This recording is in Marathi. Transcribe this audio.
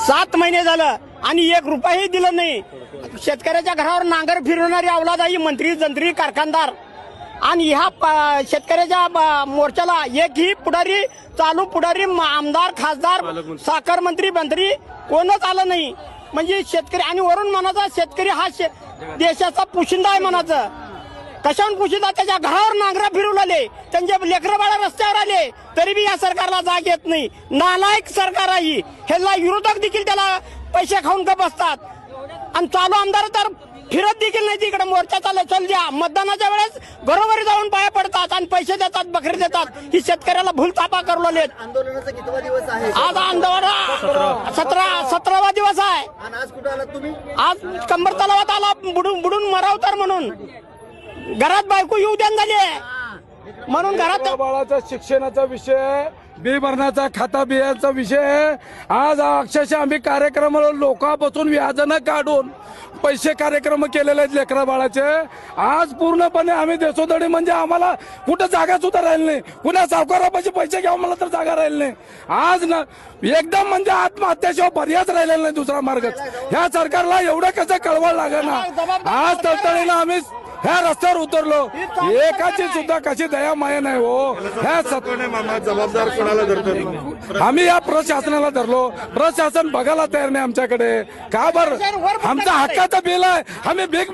7 महिने झालं आणि 1 रुपयाही दिलं नाही. शेतकऱ्याच्या घरावर नांगर फिरवणारी अवलादाई मंत्री जंत्री कारखानदार आणि ह्या शेतकऱ्याच्या मोर्चाला एकही पुढारी चालू पुढारी आमदार खासदार साखर मंत्री कोणच आलं नाही. म्हणजे शेतकरी आणि वरून म्हणायचा शेतकरी हा देशाचा पोशिंदा आहे म्हणायचं. कशाहून पोशिंदा? त्याच्या घरावर नांगरा फिरवले, त्यांचे लेकरं बाळा रस्त्यावर आले तरी बी या सरकारला जाग येत नाही. नालायक सरकार आहे. ह्याला विरोधक देखील त्याला पैसे खाऊन का बसतात आणि चालू आमदार तर फिरत देखील नाही. तिकडे मोर्चा चल द्या मतदानाच्या वेळेस घरोघरी जाऊन पाया पडतात आणि पैसे देतात, बकरी देतात. ही शेतकऱ्याला भूलथापा करू लेत. आंदोलनाचा कितवा दिवस आहे? आज आंदोलन 17वा दिवस आहे. आणि आज कुठे आलात तुम्ही? आज कंबर तलावात आला बुडून मरावतर म्हणून. घरात बायको येऊ द्या झाली म्हणून घरात बाळाचा शिक्षणाचा विषय, बी भरण्याचा खाता बियाचा विषय. आज अक्षरशः आम्ही कार्यक्रमाला लोकांपासून व्याजानं काढून पैसे कार्यक्रम केलेले आहेत लेकरा बाळाचे. आज पूर्णपणे आम्ही देशोधडी म्हणजे आम्हाला कुठं जागा सुद्धा राहिली नाही. कुणा सावकारापाशी पैसे घ्यावं मला तर जागा राहिली नाही. आज ना एकदम म्हणजे आत्महत्याशिवाय पर्यायच राहिलेला नाही दुसरा मार्ग. ह्या सरकारला एवढं कसं कळवळ लागेल ना. आज तळतळीनं आम्ही ह्या रस्त्यावर उतरलो. एकाची सुद्धा कशी दया माया नाही हो. ह्या जबाबदार कोणाला धरतो? आम्ही या प्रशासनाला धरलो. प्रशासन बघायला तयार नाही आमच्याकडे. का बरं? आमचा हक्काचं बिल आहे. आम्ही भीक